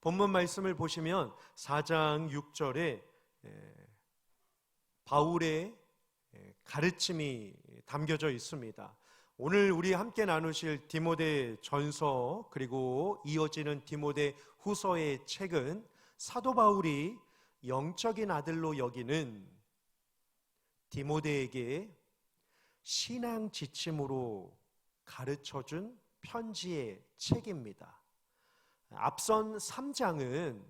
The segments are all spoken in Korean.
본문 말씀을 보시면 4장 6절에 바울의 가르침이 담겨져 있습니다. 오늘 우리 함께 나누실 디모데 전서 그리고 이어지는 디모데 후서의 책은 사도 바울이 영적인 아들로 여기는 디모데에게 신앙 지침으로 가르쳐준 편지의 책입니다. 앞선 3장은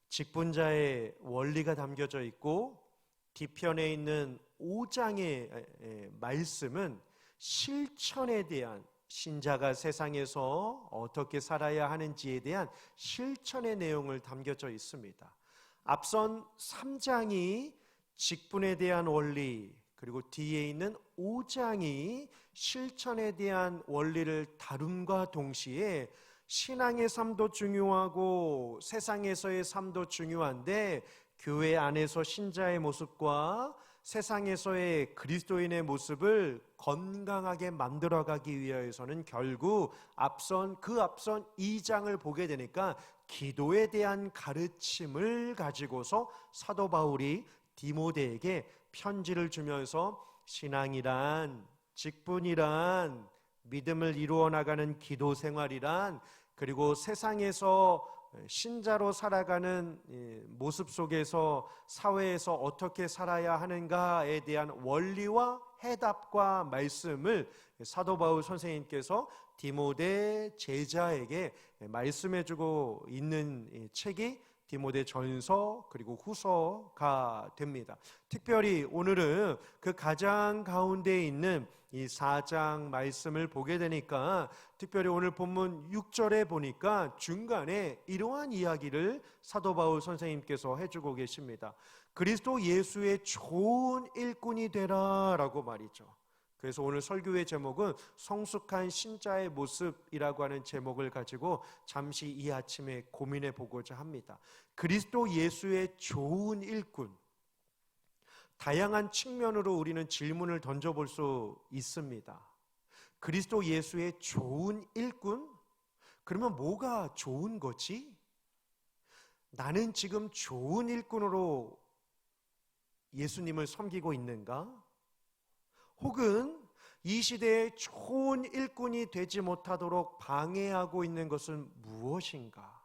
직분자의 원리가 담겨져 있고 뒤편에 있는 5장의 말씀은 실천에 대한, 신자가 세상에서 어떻게 살아야 하는지에 대한 실천의 내용을 담겨져 있습니다. 앞선 3장이 직분에 대한 원리, 그리고 뒤에 있는 5장이 실천에 대한 원리를 다룸과 동시에 신앙의 삶도 중요하고 세상에서의 삶도 중요한데 교회 안에서 신자의 모습과 세상에서의 그리스도인의 모습을 건강하게 만들어가기 위해서는 결국 앞선 2장을 보게 되니까 기도에 대한 가르침을 가지고서 사도 바울이 디모데에게 편지를 주면서 신앙이란, 직분이란, 믿음을 이루어 나가는 기도 생활이란, 그리고 세상에서 신자로 살아가는 모습 속에서 사회에서 어떻게 살아야 하는가에 대한 원리와 해답과 말씀을 사도 바울 선생님께서 디모데 제자에게 말씀해주고 있는 책이 디모데 전서 그리고 후서가 됩니다. 특별히 오늘은 그 가장 가운데 있는 이 4장 말씀을 보게 되니까 특별히 오늘 본문 6절에 보니까 중간에 이러한 이야기를 사도 바울 선생님께서 해주고 계십니다. 그리스도 예수의 좋은 일꾼이 되라 라고 말이죠. 그래서 오늘 설교의 제목은 성숙한 신자의 모습이라고 하는 제목을 가지고 잠시 이 아침에 고민해 보고자 합니다. 그리스도 예수의 좋은 일꾼, 다양한 측면으로 우리는 질문을 던져볼 수 있습니다. 그리스도 예수의 좋은 일꾼? 그러면 뭐가 좋은 거지? 나는 지금 좋은 일꾼으로 예수님을 섬기고 있는가? 혹은 이 시대에 좋은 일꾼이 되지 못하도록 방해하고 있는 것은 무엇인가?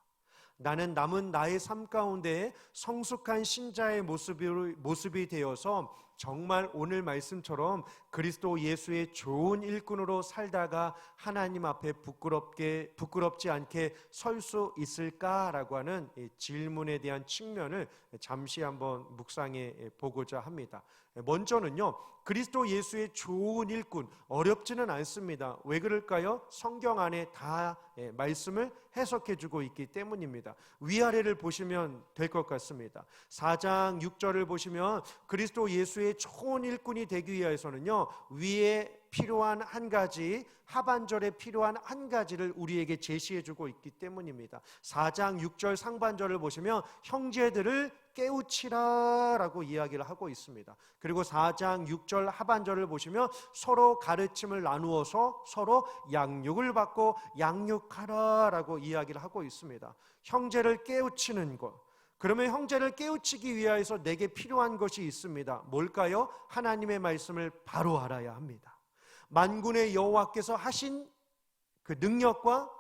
나는 남은 나의 삶 가운데 성숙한 신자의 모습이 되어서 정말 오늘 말씀처럼 그리스도 예수의 좋은 일꾼으로 살다가 하나님 앞에 부끄럽지 않게 설 수 있을까라고 하는 질문에 대한 측면을 잠시 한번 묵상해 보고자 합니다. 먼저는요, 그리스도 예수의 좋은 일꾼, 어렵지는 않습니다. 왜 그럴까요? 성경 안에 다 말씀을 해석해 주고 있기 때문입니다. 위아래를 보시면 될 것 같습니다. 4장 6절을 보시면 그리스도 예수의 좋은 일꾼이 되기 위해서는요, 위에 필요한 한 가지, 하반절에 필요한 한 가지를 우리에게 제시해 주고 있기 때문입니다. 4장 6절 상반절을 보시면 형제들을 깨우치라 라고 이야기를 하고 있습니다. 그리고 4장 6절 하반절을 보시면 서로 가르침을 나누어서 서로 양육을 받고 양육하라 라고 이야기를 하고 있습니다. 형제를 깨우치는 것, 그러면 형제를 깨우치기 위해서 내게 필요한 것이 있습니다. 뭘까요? 하나님의 말씀을 바로 알아야 합니다. 만군의 여호와께서 하신 그 능력과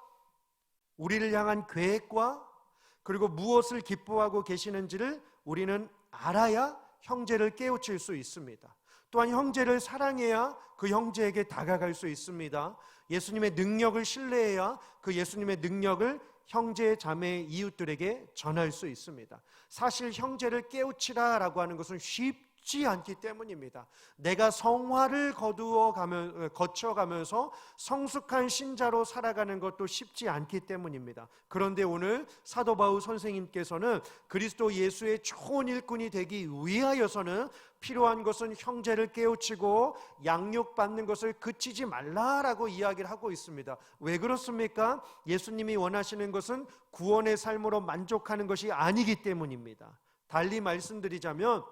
우리를 향한 계획과 그리고 무엇을 기뻐하고 계시는지를 우리는 알아야 형제를 깨우칠 수 있습니다. 또한 형제를 사랑해야 그 형제에게 다가갈 수 있습니다. 예수님의 능력을 신뢰해야 그 예수님의 능력을 형제, 자매, 이웃들에게 전할 수 있습니다. 사실 형제를 깨우치라라고 하는 것은 쉽지 않기 때문입니다. 내가 성화를 거쳐가면서 성숙한 신자로 살아가는 것도 쉽지 않기 때문입니다. 그런데 오늘 사도 바울 선생님께서는 그리스도 예수의 좋은 일꾼이 되기 위하여서는 필요한 것은 형제를 깨우치고 양육받는 것을 그치지 말라라고 이야기를 하고 있습니다. 왜 그렇습니까? 예수님이 원하시는 것은 구원의 삶으로 만족하는 것이 아니기 때문입니다. 달리 말씀드리자면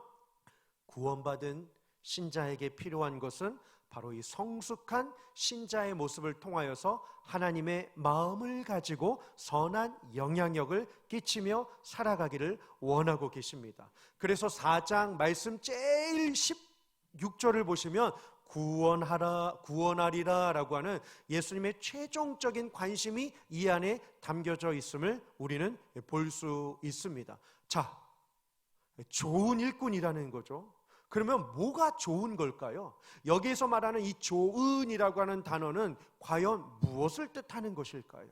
구원받은 신자에게 필요한 것은 바로 이 성숙한 신자의 모습을 통하여서 하나님의 마음을 가지고 선한 영향력을 끼치며 살아가기를 원하고 계십니다. 그래서 4장 말씀 제일 16절을 보시면 구원하리라 라고 하는 예수님의 최종적인 관심이 이 안에 담겨져 있음을 우리는 볼 수 있습니다. 자, 좋은 일꾼이라는 거죠. 그러면 뭐가 좋은 걸까요? 여기에서 말하는 이 좋은이라고 하는 단어는 과연 무엇을 뜻하는 것일까요?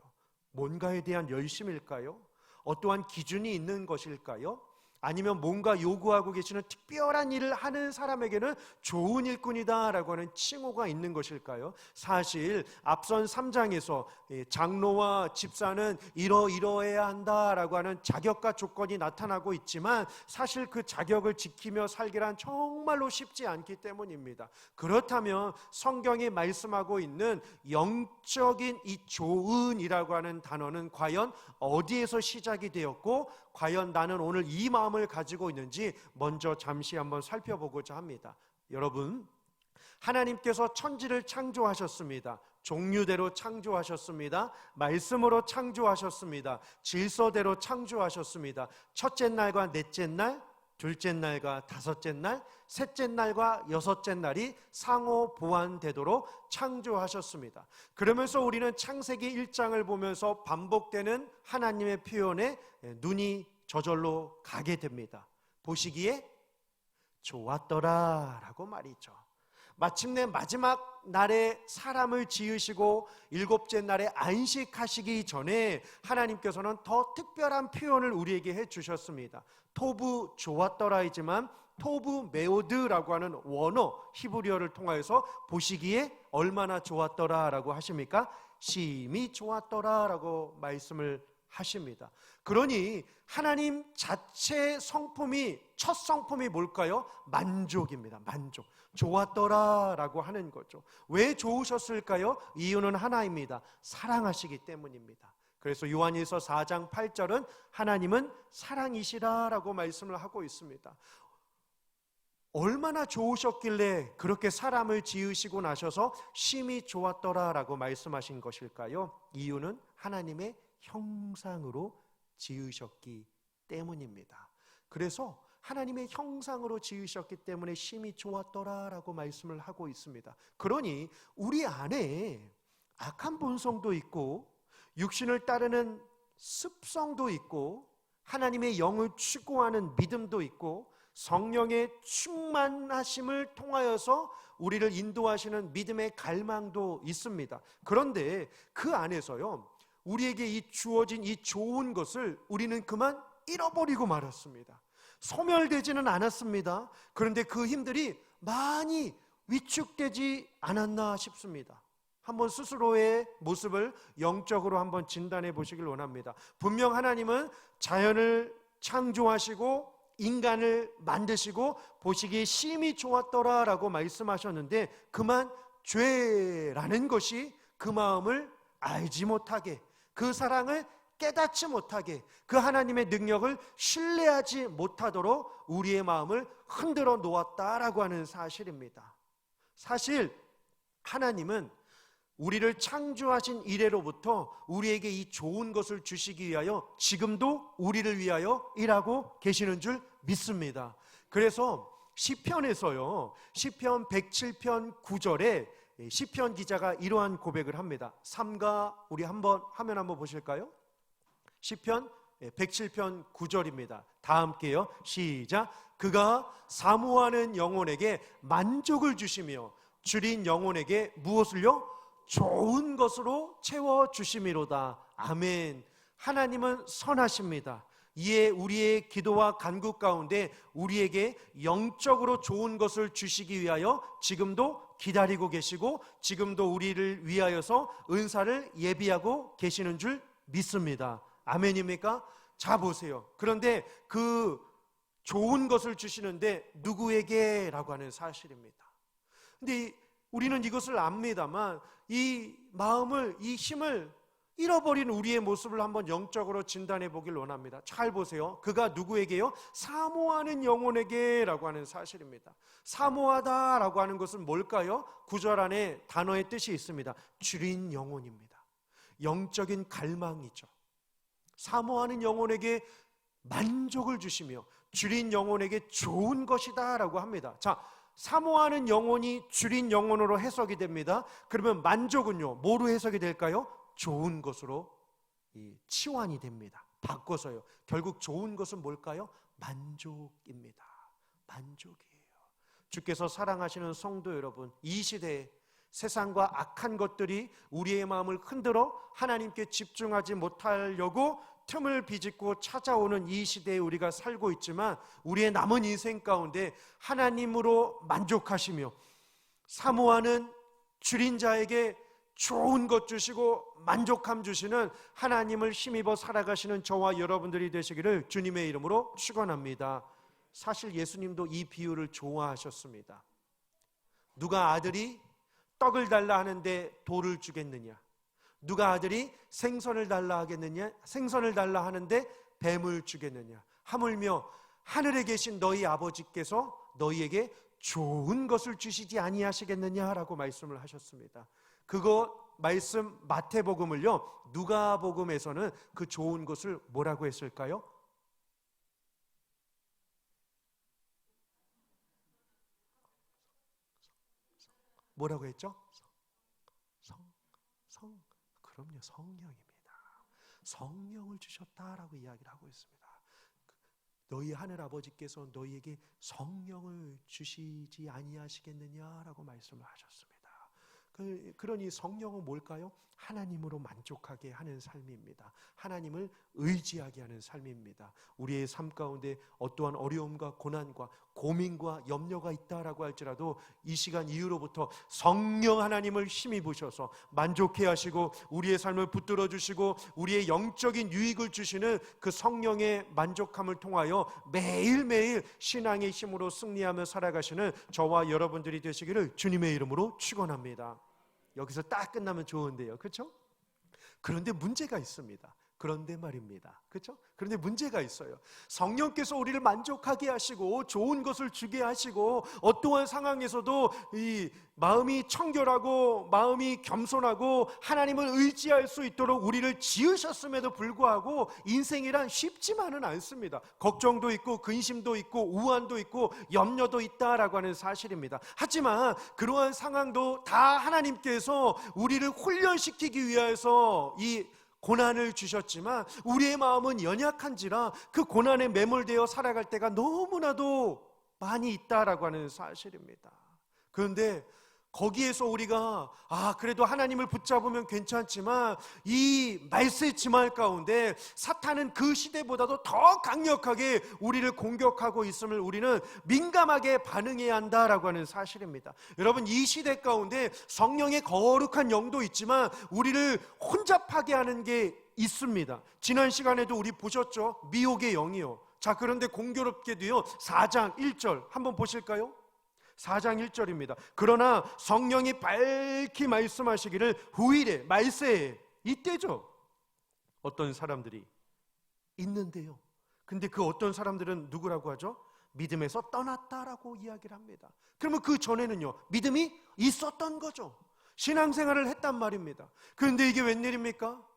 뭔가에 대한 열심일까요? 어떠한 기준이 있는 것일까요? 아니면 뭔가 요구하고 계시는 특별한 일을 하는 사람에게는 좋은 일꾼이다라고 하는 칭호가 있는 것일까요? 사실 앞선 3장에서 장로와 집사는 이러해야 한다라고 하는 자격과 조건이 나타나고 있지만 사실 그 자격을 지키며 살기란 정말로 쉽지 않기 때문입니다. 그렇다면 성경이 말씀하고 있는 영적인 이 좋은이라고 하는 단어는 과연 어디에서 시작이 되었고 과연 나는 오늘 이 마음을 가지고 있는지 먼저 잠시 한번 살펴보고자 합니다. 여러분, 하나님께서 천지를 창조하셨습니다. 종류대로 창조하셨습니다. 말씀으로 창조하셨습니다. 질서대로 창조하셨습니다. 첫째 날과 넷째 날, 둘째 날과 다섯째 날, 셋째 날과 여섯째 날이 상호 보완되도록 창조하셨습니다. 그러면서 우리는 창세기 1장을 보면서 반복되는 하나님의 표현에 눈이 저절로 가게 됩니다. 보시기에 좋았더라 라고 말이죠. 마침내 마지막 날에 사람을 지으시고 일곱째 날에 안식하시기 전에 하나님께서는 더 특별한 표현을 우리에게 해주셨습니다. 토부 좋았더라이지만 토부 메오드라고 하는 원어 히브리어를 통하여서 보시기에 얼마나 좋았더라라고 하십니까? 심히 좋았더라라고 말씀을 하십니다. 그러니 하나님 자체 성품이, 첫 성품이 뭘까요? 만족입니다. 만족. 좋았더라라고 하는 거죠. 왜 좋으셨을까요? 이유는 하나입니다. 사랑하시기 때문입니다. 그래서 요한일서 4장 8절은 하나님은 사랑이시라라고 말씀을 하고 있습니다. 얼마나 좋으셨길래 그렇게 사람을 지으시고 나셔서 심히 좋았더라라고 말씀하신 것일까요? 이유는 하나님의 형상으로 지으셨기 때문입니다. 그래서 하나님의 형상으로 지으셨기 때문에 심히 좋았더라라고 말씀을 하고 있습니다. 그러니 우리 안에 악한 본성도 있고 육신을 따르는 습성도 있고 하나님의 영을 추구하는 믿음도 있고 성령의 충만하심을 통하여서 우리를 인도하시는 믿음의 갈망도 있습니다. 그런데 그 안에서요, 우리에게 이 주어진 이 좋은 것을 우리는 그만 잃어버리고 말았습니다. 소멸되지는 않았습니다. 그런데 그 힘들이 많이 위축되지 않았나 싶습니다. 한번 스스로의 모습을 영적으로 한번 진단해 보시길 원합니다. 분명 하나님은 자연을 창조하시고 인간을 만드시고 보시기에 심히 좋았더라라고 말씀하셨는데 그만 죄라는 것이 그 마음을 알지 못하게, 그 사랑을 깨닫지 못하게, 그 하나님의 능력을 신뢰하지 못하도록 우리의 마음을 흔들어 놓았다라고 하는 사실입니다. 사실 하나님은 우리를 창조하신 이래로부터 우리에게 이 좋은 것을 주시기 위하여 지금도 우리를 위하여 일하고 계시는 줄 믿습니다. 그래서 시편에서요, 시편 107편 9절에 시편 기자가 이러한 고백을 합니다. 3가 우리 한번 화면 한번 보실까요? 시편 107편 9절입니다. 다 함께요. 시작. 그가 사모하는 영혼에게 만족을 주시며 줄인 영혼에게 무엇을요? 좋은 것으로 채워주심이로다. 아멘. 하나님은 선하십니다. 이에 우리의 기도와 간구 가운데 우리에게 영적으로 좋은 것을 주시기 위하여 지금도 기다리고 계시고 지금도 우리를 위하여서 은사를 예비하고 계시는 줄 믿습니다. 아멘입니까? 자 보세요. 그런데 그 좋은 것을 주시는데 누구에게? 라고 하는 사실입니다. 근데 우리는 이것을 압니다만 이 마음을, 이 힘을 잃어버린 우리의 모습을 한번 영적으로 진단해 보길 원합니다. 잘 보세요. 그가 누구에게요? 사모하는 영혼에게 라고 하는 사실입니다. 사모하다 라고 하는 것은 뭘까요? 구절 안에 단어의 뜻이 있습니다. 줄인 영혼입니다. 영적인 갈망이죠. 사모하는 영혼에게 만족을 주시며 줄인 영혼에게 좋은 것이다 라고 합니다. 자, 사모하는 영혼이 줄인 영혼으로 해석이 됩니다. 그러면 만족은요, 뭐로 해석이 될까요? 좋은 것으로 치환이 됩니다. 바꿔서요. 결국 좋은 것은 뭘까요? 만족입니다. 만족이에요. 주께서 사랑하시는 성도 여러분, 이 시대에 세상과 악한 것들이 우리의 마음을 흔들어 하나님께 집중하지 못하려고 틈을 비집고 찾아오는 이 시대에 우리가 살고 있지만, 우리의 남은 인생 가운데 하나님으로 만족하시며 사모하는 줄인 자에게 좋은 것 주시고 만족함 주시는 하나님을 힘입어 살아가시는 저와 여러분들이 되시기를 주님의 이름으로 축원합니다. 사실 예수님도 이 비유를 좋아하셨습니다. 누가 아들이 떡을 달라 하는데 돌을 주겠느냐? 누가 아들이 생선을 달라 하겠느냐? 생선을 달라 하는데 뱀을 주겠느냐? 하물며 하늘에 계신 너희 아버지께서 너희에게 좋은 것을 주시지 아니하시겠느냐라고 말씀을 하셨습니다. 그거 말씀 마태복음을요, 누가복음에서는 그 좋은 것을 뭐라고 했을까요? 뭐라고 했죠? 그럼요, 성령입니다. 성령을 주셨다라고 이야기를 하고 있습니다. 너희 하늘 아버지께서 너희에게 성령을 주시지 아니하시겠느냐라고 말씀을 하셨습니다. 그러니 성령은 뭘까요? 하나님으로 만족하게 하는 삶입니다. 하나님을 의지하게 하는 삶입니다. 우리의 삶 가운데 어떠한 어려움과 고난과 고민과 염려가 있다라고 할지라도 이 시간 이후로부터 성령 하나님을 힘입으셔서 만족해 하시고 우리의 삶을 붙들어 주시고 우리의 영적인 유익을 주시는 그 성령의 만족함을 통하여 매일매일 신앙의 힘으로 승리하며 살아가시는 저와 여러분들이 되시기를 주님의 이름으로 축원합니다. 여기서 딱 끝나면 좋은데요, 그렇죠? 그런데 문제가 있습니다. 그런데 말입니다. 그렇죠? 그런데 문제가 있어요. 성령께서 우리를 만족하게 하시고 좋은 것을 주게 하시고 어떠한 상황에서도 이 마음이 청결하고 마음이 겸손하고 하나님을 의지할 수 있도록 우리를 지으셨음에도 불구하고 인생이란 쉽지만은 않습니다. 걱정도 있고 근심도 있고 우환도 있고 염려도 있다라고 하는 사실입니다. 하지만 그러한 상황도 다 하나님께서 우리를 훈련시키기 위해서 이 고난을 주셨지만 우리의 마음은 연약한지라 그 고난에 매몰되어 살아갈 때가 너무나도 많이 있다라고 하는 사실입니다. 그런데 거기에서 우리가 그래도 하나님을 붙잡으면 괜찮지만 이 말세의 지말 가운데 사탄은 그 시대보다도 더 강력하게 우리를 공격하고 있음을 우리는 민감하게 반응해야 한다라고 하는 사실입니다. 여러분, 이 시대 가운데 성령의 거룩한 영도 있지만 우리를 혼잡하게 하는 게 있습니다. 지난 시간에도 우리 보셨죠? 미혹의 영이요. 자, 그런데 공교롭게도요 4장 1절 한번 보실까요? 4장 1절입니다. 그러나 성령이 밝히 말씀하시기를 후일에 말세에 이때죠. 어떤 사람들이 있는데요. 근데 그 어떤 사람들은 누구라고 하죠? 믿음에서 떠났다라고 이야기를 합니다. 그러면 그 전에는요 믿음이 있었던 거죠. 신앙생활을 했단 말입니다. 그런데 이게 웬일입니까?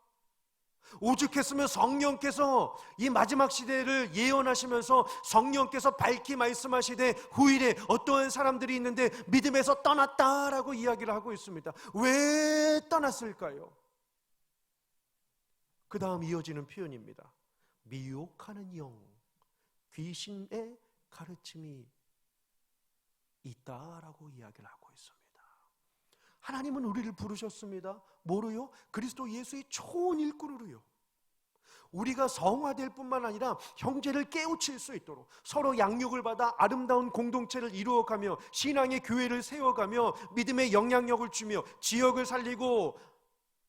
오죽했으면 성령께서 이 마지막 시대를 예언하시면서 성령께서 밝히 말씀하시되 후일에 어떠한 사람들이 있는데 믿음에서 떠났다라고 이야기를 하고 있습니다. 왜 떠났을까요? 그 다음 이어지는 표현입니다. 미혹하는 영, 귀신의 가르침이 있다라고 이야기를 하고 있습니다. 하나님은 우리를 부르셨습니다. 뭐로요? 그리스도 예수의 좋은 일꾼으로요. 우리가 성화될 뿐만 아니라 형제를 깨우칠 수 있도록 서로 양육을 받아 아름다운 공동체를 이루어가며 신앙의 교회를 세워가며 믿음의 영향력을 주며 지역을 살리고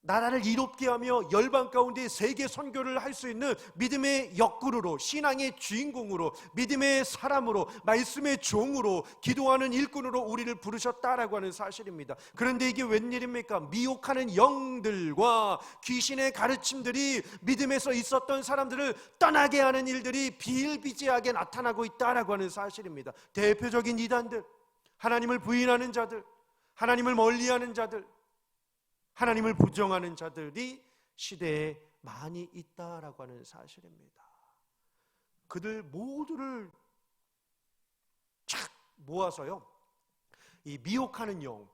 나라를 이롭게 하며 열방 가운데 세계 선교를 할 수 있는 믿음의 역군으로, 신앙의 주인공으로, 믿음의 사람으로, 말씀의 종으로, 기도하는 일꾼으로 우리를 부르셨다라고 하는 사실입니다. 그런데 이게 웬일입니까? 미혹하는 영들과 귀신의 가르침들이 믿음에서 있었던 사람들을 떠나게 하는 일들이 비일비재하게 나타나고 있다라고 하는 사실입니다. 대표적인 이단들, 하나님을 부인하는 자들, 하나님을 멀리하는 자들, 하나님을 부정하는 자들이 시대에 많이 있다라고 하는 사실입니다. 그들 모두를 착 모아서요, 이 미혹하는 영,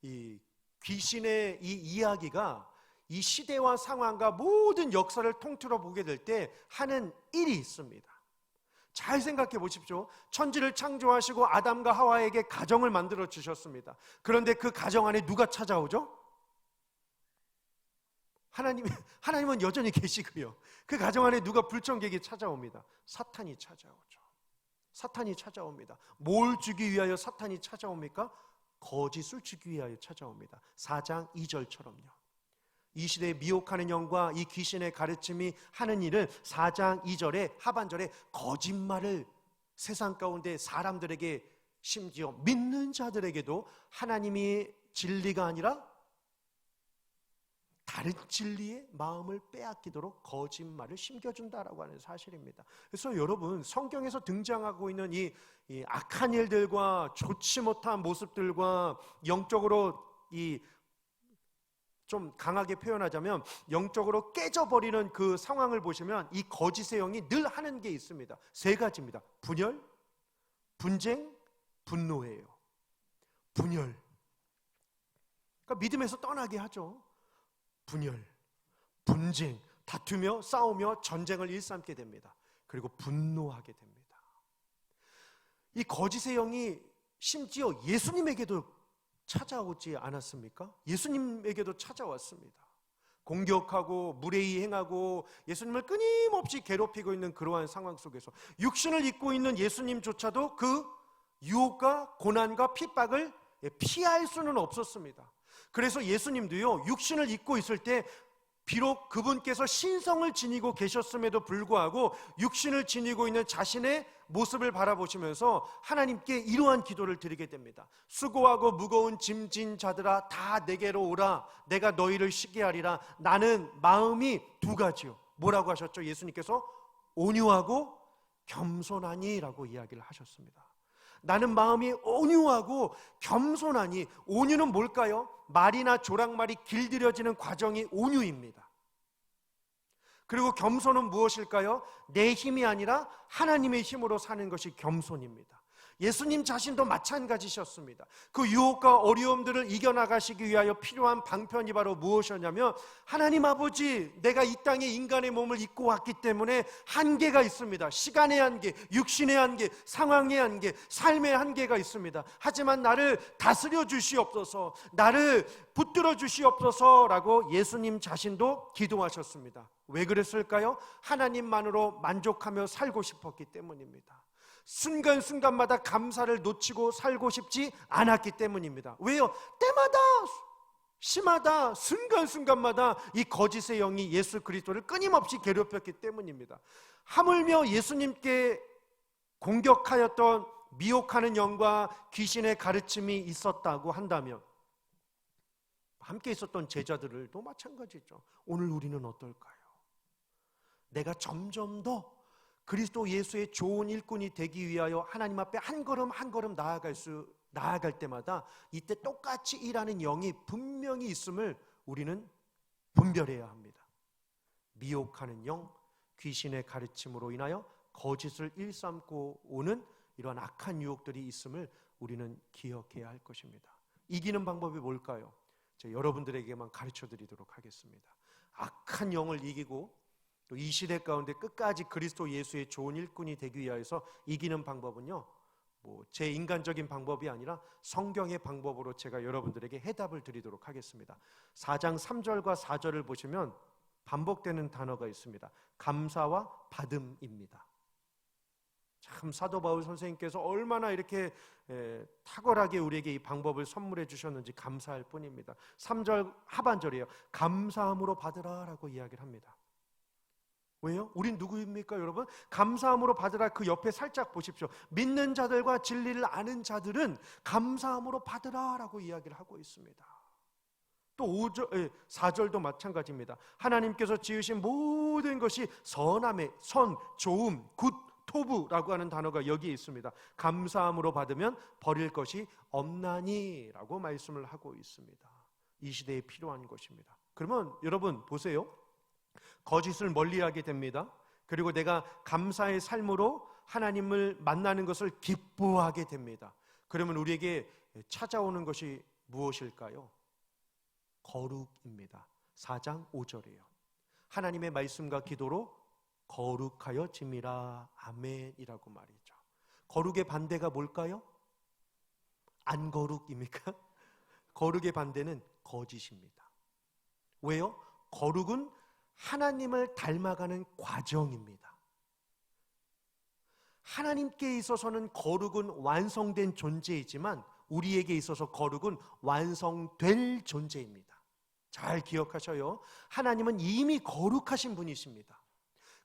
이 귀신의 이 이야기가 이 시대와 상황과 모든 역사를 통틀어 보게 될 때 하는 일이 있습니다. 잘 생각해 보십시오. 천지를 창조하시고 아담과 하와에게 가정을 만들어 주셨습니다. 그런데 그 가정 안에 누가 찾아오죠? 하나님은 여전히 계시고요. 그 가정 안에 누가 불청객이 찾아옵니다. 사탄이 찾아오죠. 사탄이 찾아옵니다. 뭘 주기 위하여 사탄이 찾아옵니까? 거짓을 주기 위하여 찾아옵니다. 4장 2절처럼요. 이 시대에 미혹하는 영과 이 귀신의 가르침이 하는 일은 4장 2절에 하반절에 거짓말을 세상 가운데 사람들에게, 심지어 믿는 자들에게도 하나님이 진리가 아니라 다른 진리의 마음을 빼앗기도록 거짓말을 심겨준다라고 하는 사실입니다. 그래서 여러분, 성경에서 등장하고 있는 이 악한 일들과 좋지 못한 모습들과 영적으로 좀 강하게 표현하자면 영적으로 깨져버리는 그 상황을 보시면 이 거짓의 영이 늘 하는 게 있습니다. 3가지입니다. 분열, 분쟁, 분노예요. 분열. 그러니까 믿음에서 떠나게 하죠. 분열, 분쟁, 다투며 싸우며 전쟁을 일삼게 됩니다. 그리고 분노하게 됩니다. 이 거짓의 영이 심지어 예수님에게도 찾아오지 않았습니까? 예수님에게도 찾아왔습니다. 공격하고 무례히 행하고 예수님을 끊임없이 괴롭히고 있는 그러한 상황 속에서 육신을 입고 있는 예수님조차도 그 유혹과 고난과 핍박을 피할 수는 없었습니다. 그래서 예수님도요, 육신을 입고 있을 때 비록 그분께서 신성을 지니고 계셨음에도 불구하고 육신을 지니고 있는 자신의 모습을 바라보시면서 하나님께 이러한 기도를 드리게 됩니다. 수고하고 무거운 짐진 자들아 다 내게로 오라. 내가 너희를 쉬게 하리라. 나는 마음이 2가지요. 뭐라고 하셨죠? 예수님께서 온유하고 겸손하니라고 이야기를 하셨습니다. 나는 마음이 온유하고 겸손하니. 온유는 뭘까요? 말이나 조랑말이 길들여지는 과정이 온유입니다. 그리고 겸손은 무엇일까요? 내 힘이 아니라 하나님의 힘으로 사는 것이 겸손입니다. 예수님 자신도 마찬가지셨습니다. 그 유혹과 어려움들을 이겨나가시기 위하여 필요한 방편이 바로 무엇이었냐면, 하나님 아버지, 내가 이 땅에 인간의 몸을 입고 왔기 때문에 한계가 있습니다. 시간의 한계, 육신의 한계, 상황의 한계, 삶의 한계가 있습니다. 하지만 나를 다스려 주시옵소서, 나를 붙들어 주시옵소서라고 예수님 자신도 기도하셨습니다. 왜 그랬을까요? 하나님만으로 만족하며 살고 싶었기 때문입니다. 순간순간마다 감사를 놓치고 살고 싶지 않았기 때문입니다. 왜요? 때마다, 시마다, 순간순간마다 이 거짓의 영이 예수 그리스도를 끊임없이 괴롭혔기 때문입니다. 하물며 예수님께 공격하였던 미혹하는 영과 귀신의 가르침이 있었다고 한다면 함께 있었던 제자들도 마찬가지죠. 오늘 우리는 어떨까요? 내가 점점 더 그리스도 예수의 좋은 일꾼이 되기 위하여 하나님 앞에 한 걸음 한 걸음 나아갈 때마다 이때 똑같이 일하는 영이 분명히 있음을 우리는 분별해야 합니다. 미혹하는 영, 귀신의 가르침으로 인하여 거짓을 일삼고 오는 이러한 악한 유혹들이 있음을 우리는 기억해야 할 것입니다. 이기는 방법이 뭘까요? 제가 여러분들에게만 가르쳐 드리도록 하겠습니다. 악한 영을 이기고 또 이 시대 가운데 끝까지 그리스도 예수의 좋은 일꾼이 되기 위해서 이기는 방법은요, 제 인간적인 방법이 아니라 성경의 방법으로 제가 여러분들에게 해답을 드리도록 하겠습니다. 4장 3절과 4절을 보시면 반복되는 단어가 있습니다. 감사와 받음입니다. 참 사도 바울 선생님께서 얼마나 이렇게 탁월하게 우리에게 이 방법을 선물해 주셨는지 감사할 뿐입니다. 3절 하반절이에요. 감사함으로 받으라라고 이야기를 합니다. 왜요? 우린 누구입니까, 여러분? 감사함으로 받으라. 그 옆에 살짝 보십시오. 믿는 자들과 진리를 아는 자들은 감사함으로 받으라라고 이야기를 하고 있습니다. 또 4절도 마찬가지입니다. 하나님께서 지으신 모든 것이 선함에 선, 좋음, 굿, 토부라고 하는 단어가 여기에 있습니다. 감사함으로 받으면 버릴 것이 없나니 라고 말씀을 하고 있습니다. 이 시대에 필요한 것입니다. 그러면 여러분 보세요. 거짓을 멀리하게 됩니다. 그리고 내가 감사의 삶으로 하나님을 만나는 것을 기뻐하게 됩니다. 그러면 우리에게 찾아오는 것이 무엇일까요? 거룩입니다. 4장 5절이에요. 하나님의 말씀과 기도로 거룩하여 짐이라. 아멘이라고 말이죠. 거룩의 반대가 뭘까요? 안 거룩입니까? 거룩의 반대는 거짓입니다. 왜요? 거룩은 하나님을 닮아가는 과정입니다. 하나님께 있어서는 거룩은 완성된 존재이지만 우리에게 있어서 거룩은 완성될 존재입니다. 잘 기억하셔요. 하나님은 이미 거룩하신 분이십니다.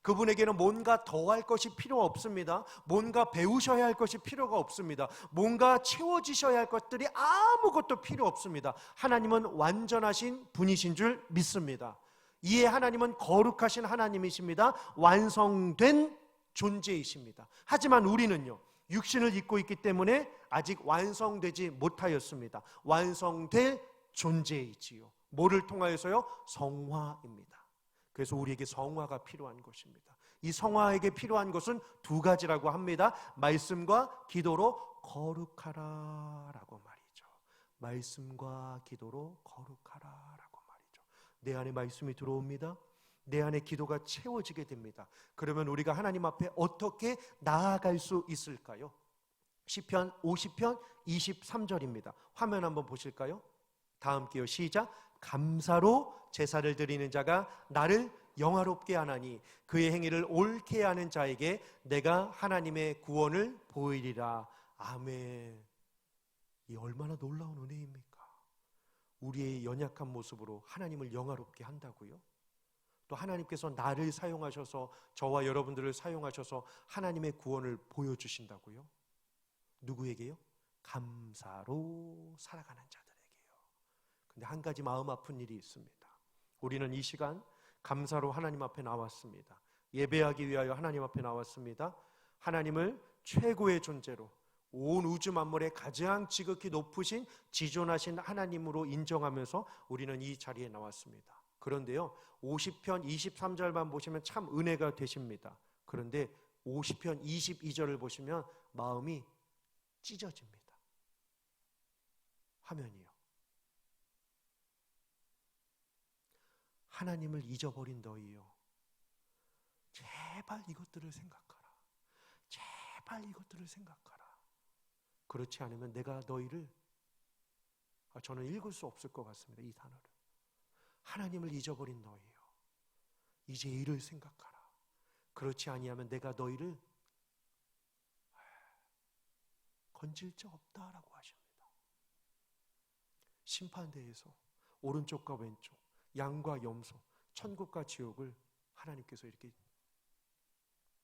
그분에게는 뭔가 더할 것이 필요 없습니다. 뭔가 배우셔야 할 것이 필요가 없습니다. 뭔가 채워지셔야 할 것들이 아무것도 필요 없습니다. 하나님은 완전하신 분이신 줄 믿습니다. 이에 하나님은 거룩하신 하나님이십니다. 완성된 존재이십니다. 하지만 우리는요, 육신을 입고 있기 때문에 아직 완성되지 못하였습니다. 완성될 존재이지요. 뭐를 통하여서요? 성화입니다. 그래서 우리에게 성화가 필요한 것입니다. 이 성화에게 필요한 것은 두 가지라고 합니다. 말씀과 기도로 거룩하라라고 말이죠. 말씀과 기도로 거룩하라라고 말이죠. 내 안에 말씀이 들어옵니다. 내 안에 기도가 채워지게 됩니다. 그러면 우리가 하나님 앞에 어떻게 나아갈 수 있을까요? 시편 50편 23절입니다. 화면 한번 보실까요? 다 함께요. 시작. 감사로 제사를 드리는 자가 나를 영화롭게 하나니 그의 행위를 옳게 하는 자에게 내가 하나님의 구원을 보이리라. 아멘. 이 얼마나 놀라운 은혜입니까? 우리의 연약한 모습으로 하나님을 영화롭게 한다고요? 또 하나님께서 나를 사용하셔서 저와 여러분들을 사용하셔서 하나님의 구원을 보여주신다고요? 누구에게요? 감사로 살아가는 자들에게요. 근데 한 가지 마음 아픈 일이 있습니다. 우리는 이 시간 감사로 하나님 앞에 나왔습니다. 예배하기 위하여 하나님 앞에 나왔습니다. 하나님을 최고의 존재로 온 우주 만물의 가장 지극히 높으신 지존하신 하나님으로 인정하면서 우리는 이 자리에 나왔습니다. 그런데요, 50편 23절만 보시면 참 은혜가 되십니다. 그런데 50편 22절을 보시면 마음이 찢어집니다. 화면이요. 하나님을 잊어버린 너희요, 제발 이것들을 생각하라. 제발 이것들을 생각하라. 그렇지 않으면 내가 너희를, 저는 읽을 수 없을 것 같습니다. 이 단어를. 하나님을 잊어버린 너희요, 이제 이를 생각하라. 그렇지 아니하면 내가 너희를 건질 자 없다라고 하십니다. 심판대에서 오른쪽과 왼쪽, 양과 염소, 천국과 지옥을 하나님께서 이렇게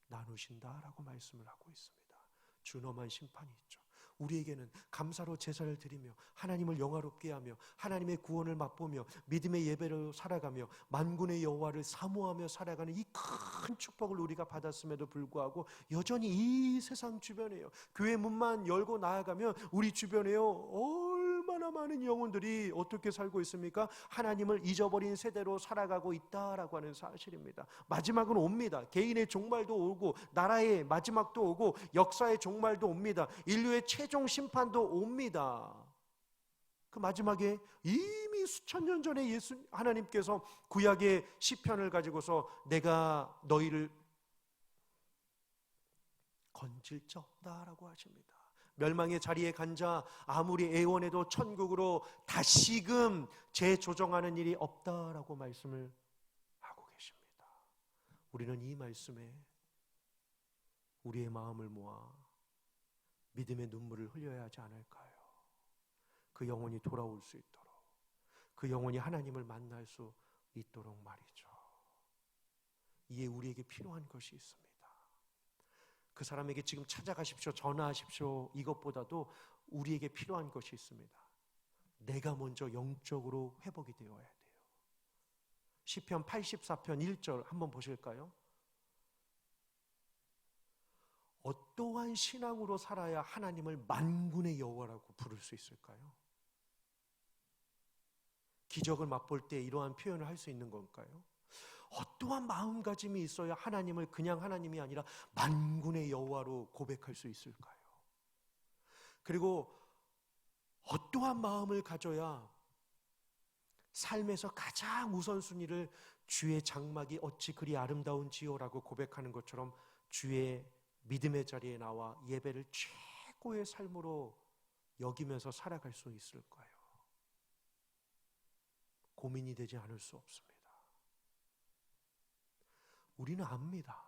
나누신다라고 말씀을 하고 있습니다. 준엄한 심판이 있죠. 우리에게는 감사로 제사를 드리며 하나님을 영화롭게 하며 하나님의 구원을 맛보며 믿음의 예배로 살아가며 만군의 여호와를 사모하며 살아가는 이 큰 축복을 우리가 받았음에도 불구하고 여전히 이 세상 주변에요, 교회 문만 열고 나아가면 우리 주변에요, 얼마나 많은 영혼들이 어떻게 살고 있습니까? 하나님을 잊어버린 세대로 살아가고 있다라고 하는 사실입니다. 마지막은 옵니다. 개인의 종말도 오고 나라의 마지막도 오고 역사의 종말도 옵니다. 인류의 최종 심판도 옵니다. 그 마지막에 이미 수천 년 전에 하나님께서 구약의 시편을 가지고서 내가 너희를 건질 자 없다라고 하십니다. 멸망의 자리에 간 자 아무리 애원해도 천국으로 다시금 재조정하는 일이 없다라고 말씀을 하고 계십니다. 우리는 이 말씀에 우리의 마음을 모아 믿음의 눈물을 흘려야 하지 않을까요? 그 영혼이 돌아올 수 있도록, 그 영혼이 하나님을 만날 수 있도록 말이죠. 이에 우리에게 필요한 것이 있습니다. 그 사람에게 지금 찾아가십시오, 전화하십시오, 이것보다도 우리에게 필요한 것이 있습니다. 내가 먼저 영적으로 회복이 되어야 돼요. 시편 84편 1절 한번 보실까요? 어떠한 신앙으로 살아야 하나님을 만군의 여호와라고 부를 수 있을까요? 기적을 맛볼 때 이러한 표현을 할 수 있는 건가요? 어떠한 마음가짐이 있어야 하나님을 그냥 하나님이 아니라 만군의 여호와로 고백할 수 있을까요? 그리고 어떠한 마음을 가져야 삶에서 가장 우선순위를 주의 장막이 어찌 그리 아름다운지요라고 고백하는 것처럼 주의 믿음의 자리에 나와 예배를 최고의 삶으로 여기면서 살아갈 수 있을까요? 고민이 되지 않을 수 없습니다. 우리는 압니다.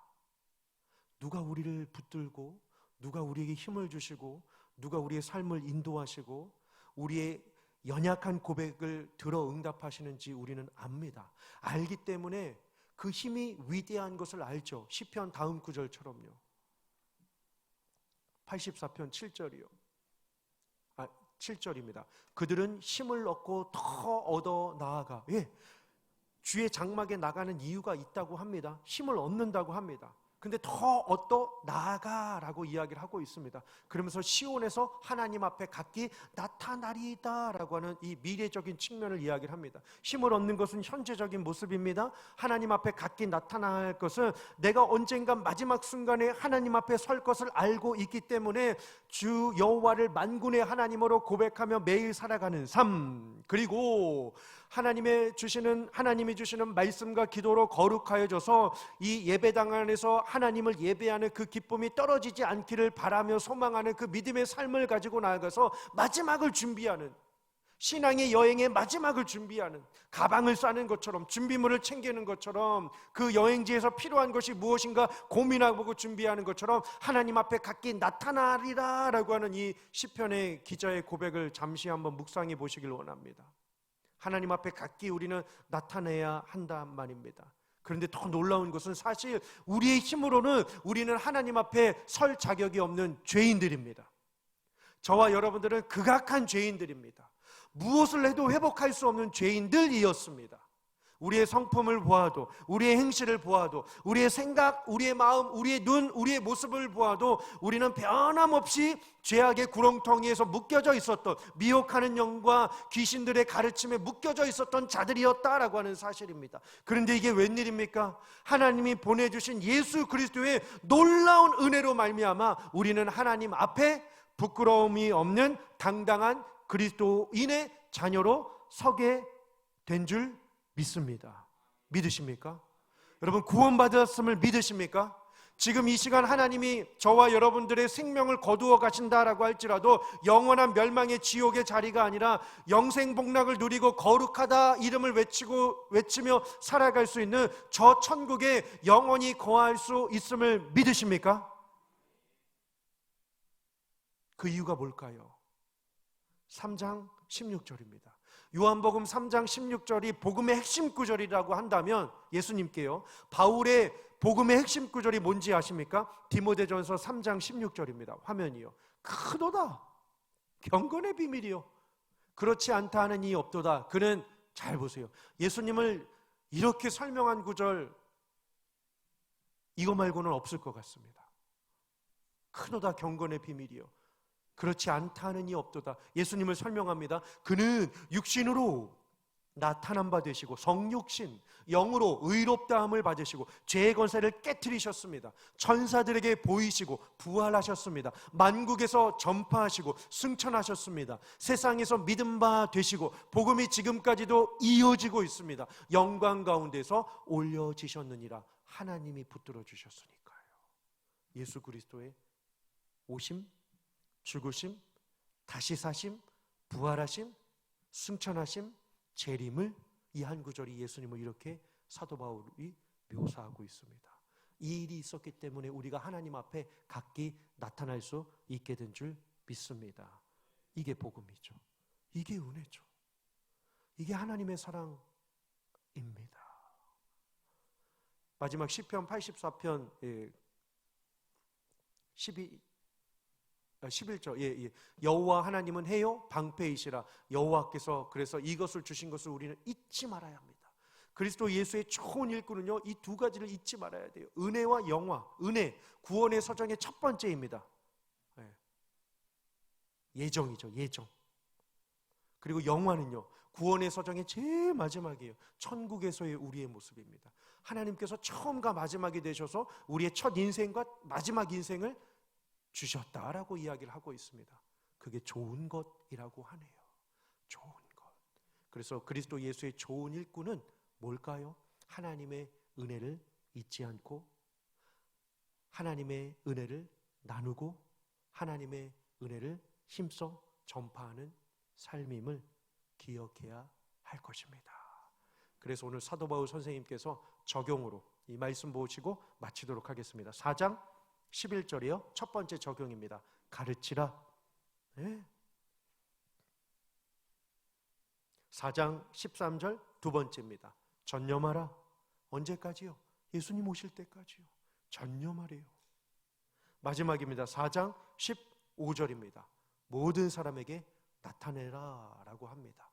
누가 우리를 붙들고, 누가 우리에게 힘을 주시고, 누가 우리의 삶을 인도하시고 우리의 연약한 고백을 들어 응답하시는지 우리는 압니다. 알기 때문에 그 힘이 위대한 것을 알죠. 시편 다음 구절처럼요. 84편 7절이요. 7절입니다. 그들은 힘을 얻고 더 얻어 나아가. 주의 장막에 나가는 이유가 있다고 합니다. 힘을 얻는다고 합니다. 근데 더 얻어 나아가라고 이야기를 하고 있습니다. 그러면서 시온에서 하나님 앞에 각기 나타나리이다 라고 하는 이 미래적인 측면을 이야기를 합니다. 힘을 얻는 것은 현재적인 모습입니다. 하나님 앞에 각기 나타날 것은 내가 언젠가 마지막 순간에 하나님 앞에 설 것을 알고 있기 때문에 주 여호와를 만군의 하나님으로 고백하며 매일 살아가는 삶, 그리고 하나님이 주시는 말씀과 기도로 거룩하여져서 이 예배당 안에서 하나님을 예배하는 그 기쁨이 떨어지지 않기를 바라며 소망하는 그 믿음의 삶을 가지고 나아가서 마지막을 준비하는, 신앙의 여행의 마지막을 준비하는, 가방을 싸는 것처럼, 준비물을 챙기는 것처럼, 그 여행지에서 필요한 것이 무엇인가 고민하고 준비하는 것처럼 하나님 앞에 각기 나타나리라 라고 하는 이 시편의 기자의 고백을 잠시 한번 묵상해 보시길 원합니다. 하나님 앞에 각기 우리는 나타내야 한단 말입니다. 그런데 더 놀라운 것은 사실 우리의 힘으로는 우리는 하나님 앞에 설 자격이 없는 죄인들입니다. 저와 여러분들은 극악한 죄인들입니다. 무엇을 해도 회복할 수 없는 죄인들이었습니다. 우리의 성품을 보아도, 우리의 행실을 보아도, 우리의 생각, 우리의 마음, 우리의 눈, 우리의 모습을 보아도 우리는 변함없이 죄악의 구렁텅이에서 묶여져 있었던, 미혹하는 영과 귀신들의 가르침에 묶여져 있었던 자들이었다라고 하는 사실입니다. 그런데 이게 웬일입니까? 하나님이 보내주신 예수 그리스도의 놀라운 은혜로 말미암아 우리는 하나님 앞에 부끄러움이 없는 당당한 그리스도인의 자녀로 서게 된 줄 믿습니다. 믿으십니까? 여러분, 구원받았음을 믿으십니까? 지금 이 시간 하나님이 저와 여러분들의 생명을 거두어 가신다라고 할지라도 영원한 멸망의 지옥의 자리가 아니라 영생복락을 누리고 거룩하다 이름을 외치며 살아갈 수 있는 저 천국에 영원히 거할 수 있음을 믿으십니까? 그 이유가 뭘까요? 3장 16절입니다. 요한복음 3장 16절이 복음의 핵심 구절이라고 한다면 예수님께요, 바울의 복음의 핵심 구절이 뭔지 아십니까? 디모데전서 3장 16절입니다. 화면이요. 크도다 경건의 비밀이요 그렇지 않다 하는 이 없도다. 그는, 잘 보세요, 예수님을 이렇게 설명한 구절 이거 말고는 없을 것 같습니다. 크도다 경건의 비밀이요 그렇지 않다는 이 없도다. 예수님을 설명합니다. 그는 육신으로 나타난 바 되시고 성육신, 영으로 의롭다함을 받으시고 죄의 권세를 깨트리셨습니다. 천사들에게 보이시고 부활하셨습니다. 만국에서 전파하시고 승천하셨습니다. 세상에서 믿음 바 되시고 복음이 지금까지도 이어지고 있습니다. 영광 가운데서 올려지셨느니라. 하나님이 붙들어 주셨으니까요. 예수 그리스도의 오심, 죽으심, 다시 사심, 부활하심, 승천하심, 재림을, 이 한 구절이 예수님을 이렇게 사도 바울이 묘사하고 있습니다. 이 일이 있었기 때문에 우리가 하나님 앞에 각기 나타날 수 있게 된 줄 믿습니다. 이게 복음이죠. 이게 은혜죠. 이게 하나님의 사랑입니다. 마지막 시편 84편 11절 여호와 하나님은 해요 방패이시라. 여호와께서 그래서 이것을 주신 것을 우리는 잊지 말아야 합니다. 그리스도 예수의 좋은 일꾼은요, 이 두 가지를 잊지 말아야 돼요. 은혜와 영화. 은혜, 구원의 서정의 첫 번째입니다. 예정이죠, 예정. 그리고 영화는요, 구원의 서정의 제일 마지막이에요. 천국에서의 우리의 모습입니다. 하나님께서 처음과 마지막이 되셔서 우리의 첫 인생과 마지막 인생을 주셨다라고 이야기를 하고 있습니다. 그게 좋은 것이라고 하네요. 좋은 것. 그래서 그리스도 예수의 좋은 일꾼은 뭘까요? 하나님의 은혜를 잊지 않고 하나님의 은혜를 나누고 하나님의 은혜를 힘써 전파하는 삶임을 기억해야 할 것입니다. 그래서 오늘 사도 바울 선생님께서 적용으로 이 말씀 보시고 마치도록 하겠습니다. 4장 11절이요. 첫 번째 적용입니다. 가르치라. 4장 13절 두 번째입니다. 전념하라. 언제까지요? 예수님 오실 때까지요. 전념하래요. 마지막입니다. 4장 15절입니다. 모든 사람에게 나타내라 라고 합니다.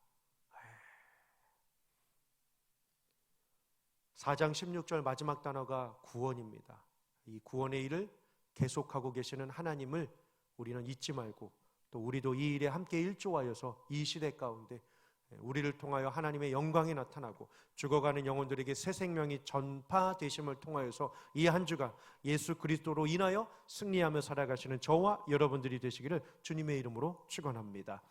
4장 16절 마지막 단어가 구원입니다. 이 구원의 일을 계속하고 계시는 하나님을 우리는 잊지 말고 또 우리도 이 일에 함께 일조하여서 이 시대 가운데 우리를 통하여 하나님의 영광이 나타나고 죽어가는 영혼들에게 새 생명이 전파되심을 통하여서 이 한 주간 예수 그리스도로 인하여 승리하며 살아가시는 저와 여러분들이 되시기를 주님의 이름으로 축원합니다.